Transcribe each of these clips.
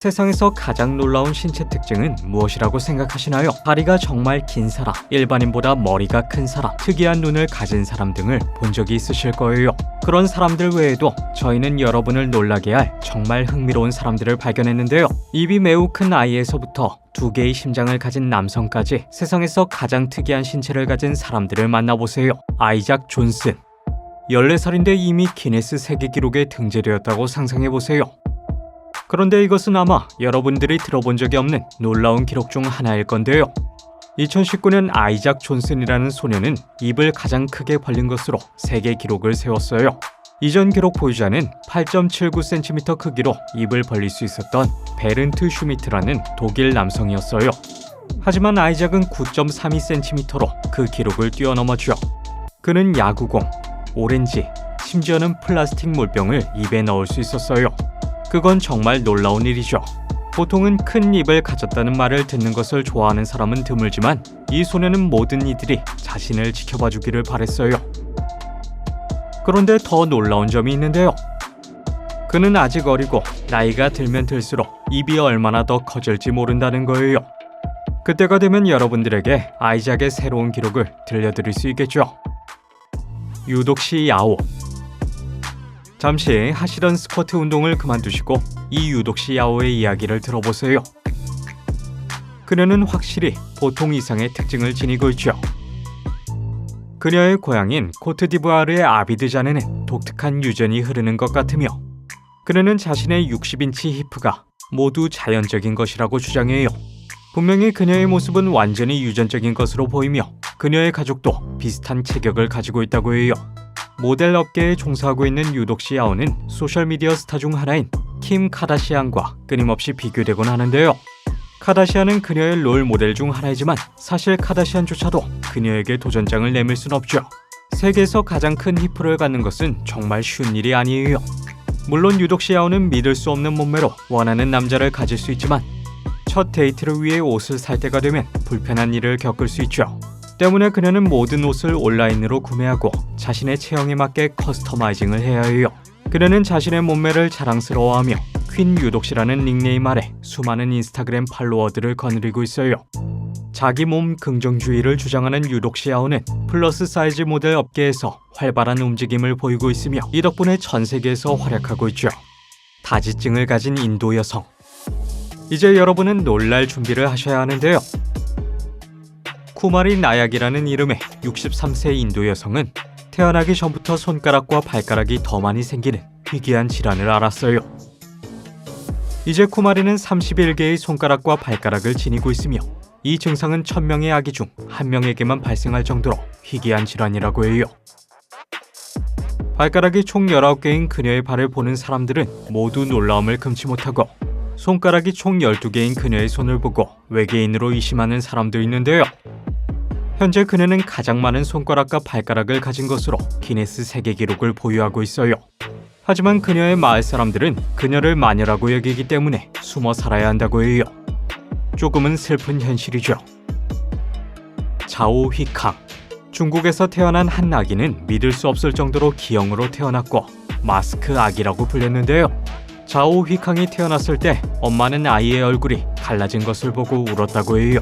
세상에서 가장 놀라운 신체 특징은 무엇이라고 생각하시나요? 다리가 정말 긴 사람, 일반인보다 머리가 큰 사람, 특이한 눈을 가진 사람 등을 본 적이 있으실 거예요. 그런 사람들 외에도 저희는 여러분을 놀라게 할 정말 흥미로운 사람들을 발견했는데요. 입이 매우 큰 아이에서부터 2개의 심장을 가진 남성까지 세상에서 가장 특이한 신체를 가진 사람들을 만나보세요. 아이작 존슨. 14살인데 이미 기네스 세계 기록에 등재되었다고 상상해보세요. 그런데 이것은 아마 여러분들이 들어본 적이 없는 놀라운 기록 중 하나일 건데요. 2019년 아이작 존슨이라는 소년은 입을 가장 크게 벌린 것으로 세계 기록을 세웠어요. 이전 기록 보유자는 8.79cm 크기로 입을 벌릴 수 있었던 베른트 슈미트라는 독일 남성이었어요. 하지만 아이작은 9.32cm로 그 기록을 뛰어넘었죠. 그는 야구공, 오렌지, 심지어는 플라스틱 물병을 입에 넣을 수 있었어요. 그건 정말 놀라운 일이죠. 보통은 큰 입을 가졌다는 말을 듣는 것을 좋아하는 사람은 드물지만 이 소년은 모든 이들이 자신을 지켜봐 주기를 바랬어요. 그런데 더 놀라운 점이 있는데요. 그는 아직 어리고 나이가 들면 들수록 입이 얼마나 더 커질지 모른다는 거예요. 그때가 되면 여러분들에게 아이작의 새로운 기록을 들려드릴 수 있겠죠. 유독시 야오. 잠시 하시던 스쿼트 운동을 그만두시고 이 유독시 야오의 이야기를 들어보세요. 그녀는 확실히 보통 이상의 특징을 지니고 있죠. 그녀의 고향인 코트디부아르의 아비드잔에는 독특한 유전이 흐르는 것 같으며 그녀는 자신의 60인치 히프가 모두 자연적인 것이라고 주장해요. 분명히 그녀의 모습은 완전히 유전적인 것으로 보이며 그녀의 가족도 비슷한 체격을 가지고 있다고 해요. 모델 업계에 종사하고 있는 유독시 야오는 소셜미디어 스타 중 하나인 킴 카다시안과 끊임없이 비교되곤 하는데요. 카다시안은 그녀의 롤 모델 중 하나이지만 사실 카다시안조차도 그녀에게 도전장을 내밀 순 없죠. 세계에서 가장 큰 히프를 갖는 것은 정말 쉬운 일이 아니에요. 물론 유독시 야오는 믿을 수 없는 몸매로 원하는 남자를 가질 수 있지만 첫 데이트를 위해 옷을 살 때가 되면 불편한 일을 겪을 수 있죠. 때문에 그녀는 모든 옷을 온라인으로 구매하고 자신의 체형에 맞게 커스터마이징을 해야 해요. 그녀는 자신의 몸매를 자랑스러워하며 퀸 유독시라는 닉네임 아래 수많은 인스타그램 팔로워들을 거느리고 있어요. 자기 몸 긍정주의를 주장하는 유독시 야오는 플러스 사이즈 모델 업계에서 활발한 움직임을 보이고 있으며 이 덕분에 전 세계에서 활약하고 있죠. 다지증을 가진 인도 여성. 이제 여러분은 놀랄 준비를 하셔야 하는데요. 쿠마리 나약이라는 이름의 63세 인도 여성은 태어나기 전부터 손가락과 발가락이 더 많이 생기는 희귀한 질환을 앓았어요. 이제 쿠마리는 31개의 손가락과 발가락을 지니고 있으며 이 증상은 1000명의 아기 중 1명에게만 발생할 정도로 희귀한 질환이라고 해요. 발가락이 총 19개인 그녀의 발을 보는 사람들은 모두 놀라움을 금치 못하고 손가락이 총 12개인 그녀의 손을 보고 외계인으로 의심하는 사람도 있는데요. 현재 그녀는 가장 많은 손가락과 발가락을 가진 것으로 기네스 세계 기록을 보유하고 있어요. 하지만 그녀의 마을 사람들은 그녀를 마녀라고 여기기 때문에 숨어 살아야 한다고 해요. 조금은 슬픈 현실이죠. 자오 휘캉. 중국에서 태어난 한 아기는 믿을 수 없을 정도로 기형으로 태어났고 마스크 아기라고 불렸는데요. 자오 휘캉이 태어났을 때 엄마는 아이의 얼굴이 갈라진 것을 보고 울었다고 해요.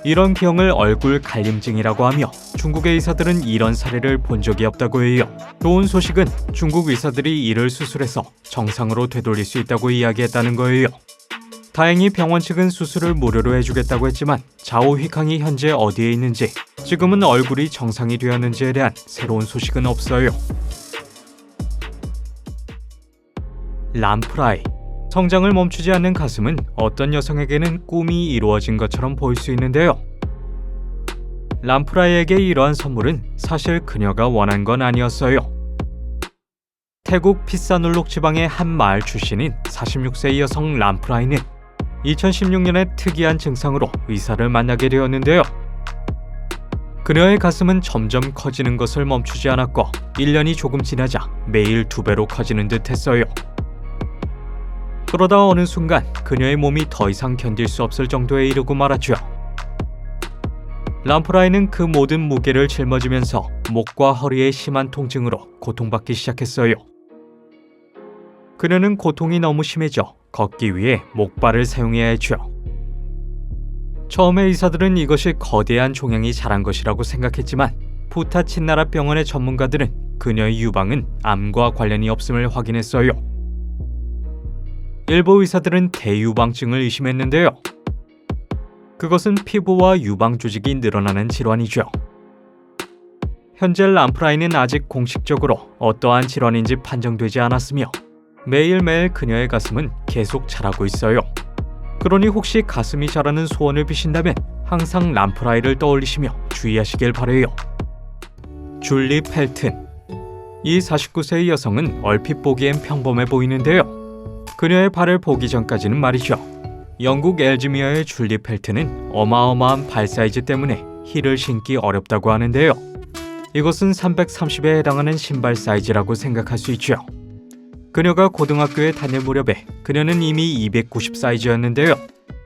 이런 기형을 얼굴 갈림증이라고 하며 중국의 의사들은 이런 사례를 본 적이 없다고 해요. 좋은 소식은 중국 의사들이 이를 수술해서 정상으로 되돌릴 수 있다고 이야기했다는 거예요. 다행히 병원 측은 수술을 무료로 해주겠다고 했지만 자오 휘캉이 현재 어디에 있는지, 지금은 얼굴이 정상이 되었는지에 대한 새로운 소식은 없어요. 람프라이. 성장을 멈추지 않는 가슴은 어떤 여성에게는 꿈이 이루어진 것처럼 보일 수 있는데요. 람프라이에게 이러한 선물은 사실 그녀가 원한 건 아니었어요. 태국 피사눌룩 지방의 한 마을 출신인 46세의 여성 람프라이는 2016년에 특이한 증상으로 의사를 만나게 되었는데요. 그녀의 가슴은 점점 커지는 것을 멈추지 않았고 1년이 조금 지나자 매일 2배로 커지는 듯 했어요. 그러다 어느 순간 그녀의 몸이 더 이상 견딜 수 없을 정도에 이르고 말았죠. 람프라이는 그 모든 무게를 짊어지면서 목과 허리의 심한 통증으로 고통받기 시작했어요. 그녀는 고통이 너무 심해져 걷기 위해 목발을 사용해야 했죠. 처음에 의사들은 이것이 거대한 종양이 자란 것이라고 생각했지만 부타 친나라 병원의 전문가들은 그녀의 유방은 암과 관련이 없음을 확인했어요. 일부 의사들은 대유방증을 의심했는데요. 그것은 피부와 유방 조직이 늘어나는 질환이죠. 현재 람프라이는 아직 공식적으로 어떠한 질환인지 판정되지 않았으며 매일매일 그녀의 가슴은 계속 자라고 있어요. 그러니 혹시 가슴이 자라는 소원을 비신다면 항상 람프라이를 떠올리시며 주의하시길 바래요. 줄리 펠튼. 이 49세의 여성은 얼핏 보기엔 평범해 보이는데요. 그녀의 발을 보기 전까지는 말이죠. 영국 엘즈미어의 줄리 펠튼은 어마어마한 발 사이즈 때문에 힐을 신기 어렵다고 하는데요. 이것은 330에 해당하는 신발 사이즈라고 생각할 수 있죠. 그녀가 고등학교에 다닐 무렵에 그녀는 이미 290 사이즈였는데요.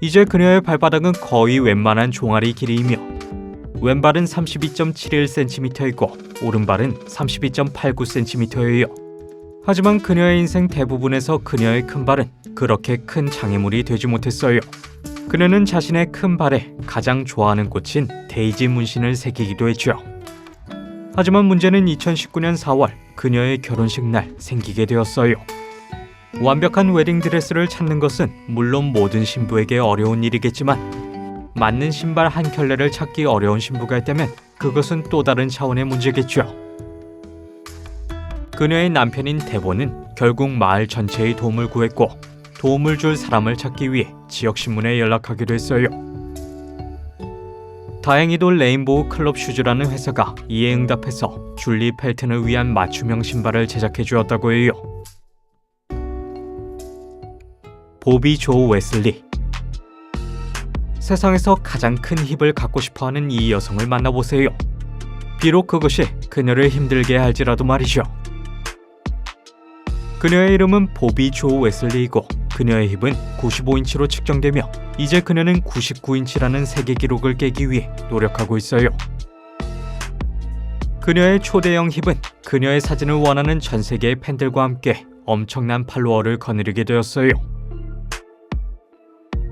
이제 그녀의 발바닥은 거의 웬만한 종아리 길이이며 왼발은 32.71cm이고 오른발은 32.89cm예요. 하지만 그녀의 인생 대부분에서 그녀의 큰 발은 그렇게 큰 장애물이 되지 못했어요. 그녀는 자신의 큰 발에 가장 좋아하는 꽃인 데이지 문신을 새기기도 했죠. 하지만 문제는 2019년 4월 그녀의 결혼식 날 생기게 되었어요. 완벽한 웨딩드레스를 찾는 것은 물론 모든 신부에게 어려운 일이겠지만 맞는 신발 한 켤레를 찾기 어려운 신부가 있다면 그것은 또 다른 차원의 문제겠죠. 그녀의 남편인 데본은 결국 마을 전체의 도움을 구했고 도움을 줄 사람을 찾기 위해 지역신문에 연락하기도 했어요. 다행히도 레인보우 클럽 슈즈라는 회사가 이에 응답해서 줄리 펠튼을 위한 맞춤형 신발을 제작해 주었다고 해요. 보비 조 웨슬리. 세상에서 가장 큰 힙을 갖고 싶어하는 이 여성을 만나보세요. 비록 그것이 그녀를 힘들게 할지라도 말이죠. 그녀의 이름은 보비 조 웨슬리이고 그녀의 힙은 95인치로 측정되며 이제 그녀는 99인치라는 세계 기록을 깨기 위해 노력하고 있어요. 그녀의 초대형 힙은 그녀의 사진을 원하는 전 세계의 팬들과 함께 엄청난 팔로워를 거느리게 되었어요.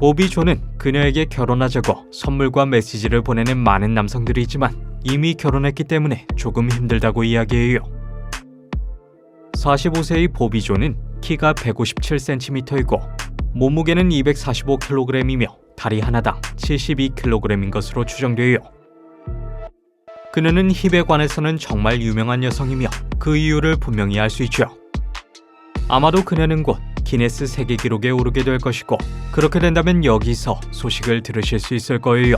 보비 조는 그녀에게 결혼하자고 선물과 메시지를 보내는 많은 남성들이 있지만 이미 결혼했기 때문에 조금 힘들다고 이야기해요. 45세의 보비 조는 키가 157cm이고 몸무게는 245kg이며 다리 하나당 72kg인 것으로 추정돼요. 그녀는 힙에 관해서는 정말 유명한 여성이며 그 이유를 분명히 알 수 있죠. 아마도 그녀는 곧 기네스 세계 기록에 오르게 될 것이고 그렇게 된다면 여기서 소식을 들으실 수 있을 거예요.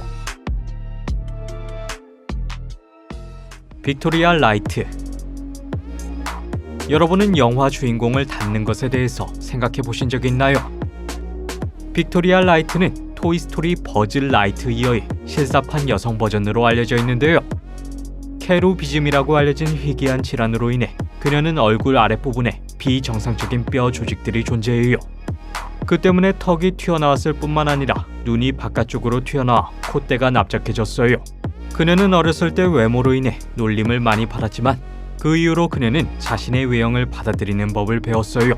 빅토리아 라이트. 여러분은 영화 주인공을 닮는 것에 대해서 생각해 보신 적 있나요? 빅토리아 라이트는 토이스토리 버즈 라이트이어의 실사판 여성 버전으로 알려져 있는데요. 케루비즘이라고 알려진 희귀한 질환으로 인해 그녀는 얼굴 아랫부분에 비정상적인 뼈 조직들이 존재해요. 그 때문에 턱이 튀어나왔을 뿐만 아니라 눈이 바깥쪽으로 튀어나와 콧대가 납작해졌어요. 그녀는 어렸을 때 외모로 인해 놀림을 많이 받았지만 그 이후로 그녀는 자신의 외형을 받아들이는 법을 배웠어요.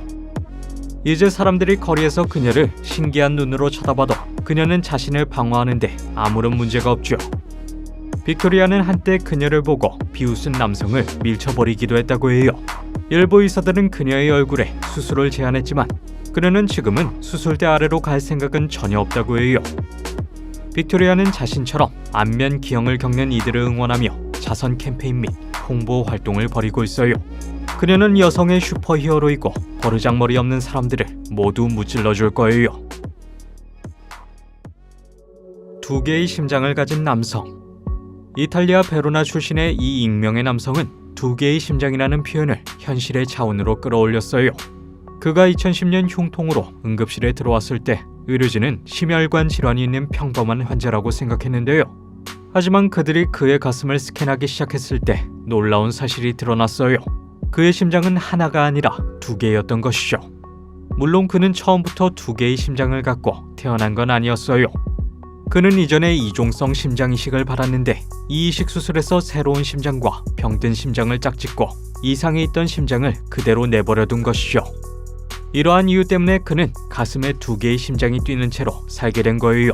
이제 사람들이 거리에서 그녀를 신기한 눈으로 쳐다봐도 그녀는 자신을 방어하는데 아무런 문제가 없죠. 빅토리아는 한때 그녀를 보고 비웃은 남성을 밀쳐버리기도 했다고 해요. 일부 의사들은 그녀의 얼굴에 수술을 제안했지만 그녀는 지금은 수술대 아래로 갈 생각은 전혀 없다고 해요. 빅토리아는 자신처럼 안면 기형을 겪는 이들을 응원하며 자선 캠페인 및 홍보 활동을 벌이고 있어요. 그녀는 여성의 슈퍼히어로이고 버르장머리 없는 사람들을 모두 무찔러줄 거예요. 두 개의 심장을 가진 남성. 이탈리아 베로나 출신의 이 익명의 남성은 두 개의 심장이라는 표현을 현실의 차원으로 끌어올렸어요. 그가 2010년 흉통으로 응급실에 들어왔을 때 의료진은 심혈관 질환이 있는 평범한 환자라고 생각했는데요. 하지만 그들이 그의 가슴을 스캔하기 시작했을 때 놀라운 사실이 드러났어요. 그의 심장은 하나가 아니라 두 개였던 것이죠. 물론 그는 처음부터 두 개의 심장을 갖고 태어난 건 아니었어요. 그는 이전에 이종성 심장 이식을 받았는데 이 이식 수술에서 새로운 심장과 병든 심장을 짝짓고 이상이 있던 심장을 그대로 내버려둔 것이죠. 이러한 이유 때문에 그는 가슴에 2개의 심장이 뛰는 채로 살게 된 거예요.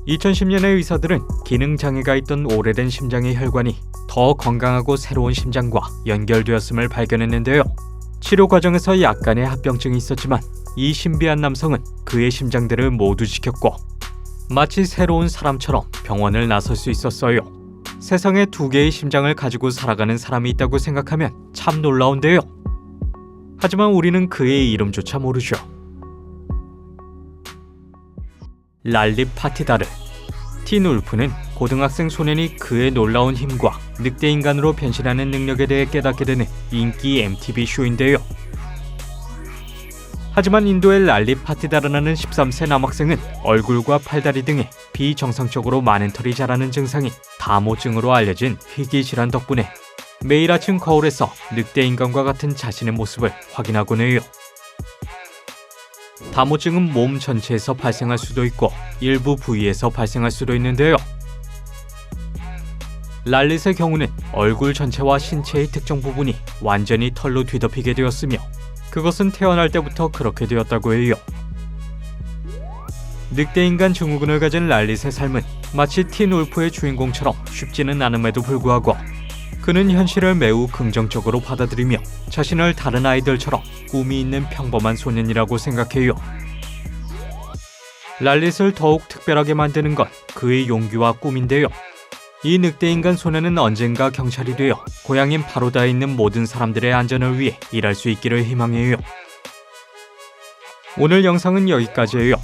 2010년에 의사들은 기능장애가 있던 오래된 심장의 혈관이 더 건강하고 새로운 심장과 연결되었음을 발견했는데요. 치료 과정에서 약간의 합병증이 있었지만 이 신비한 남성은 그의 심장들을 모두 지켰고 마치 새로운 사람처럼 병원을 나설 수 있었어요. 세상에 2개의 심장을 가지고 살아가는 사람이 있다고 생각하면 참 놀라운데요. 하지만 우리는 그의 이름조차 모르죠. 랄리 파티다르. 틴 울프는 고등학생 소년이 그의 놀라운 힘과 늑대 인간으로 변신하는 능력에 대해 깨닫게 되는 인기 MTV 쇼인데요. 하지만 인도의 랄리 파티다르라는 13세 남학생은 얼굴과 팔다리 등에 비정상적으로 많은 털이 자라는 증상이 다모증으로 알려진 희귀 질환 덕분에 매일 아침 거울에서 늑대 인간과 같은 자신의 모습을 확인하곤 해요. 다모증은 몸 전체에서 발생할 수도 있고 일부 부위에서 발생할 수도 있는데요. 랄릿의 경우는 얼굴 전체와 신체의 특정 부분이 완전히 털로 뒤덮이게 되었으며 그것은 태어날 때부터 그렇게 되었다고 해요. 늑대인간 증후군을 가진 랄릿의 삶은 마치 틴 울프의 주인공처럼 쉽지는 않음에도 불구하고 그는 현실을 매우 긍정적으로 받아들이며 자신을 다른 아이들처럼 꿈이 있는 평범한 소년이라고 생각해요. 랄릿을 더욱 특별하게 만드는 건 그의 용기와 꿈인데요. 이 늑대인간 소년은 언젠가 경찰이 되어 고향인 바로다에 있는 모든 사람들의 안전을 위해 일할 수 있기를 희망해요. 오늘 영상은 여기까지예요.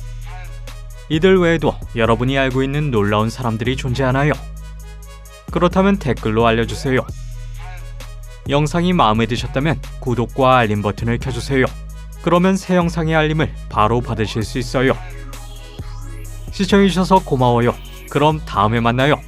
이들 외에도 여러분이 알고 있는 놀라운 사람들이 존재하나요? 그렇다면 댓글로 알려주세요. 영상이 마음에 드셨다면 구독과 알림 버튼을 켜주세요. 그러면 새 영상의 알림을 바로 받으실 수 있어요. 시청해주셔서 고마워요. 그럼 다음에 만나요.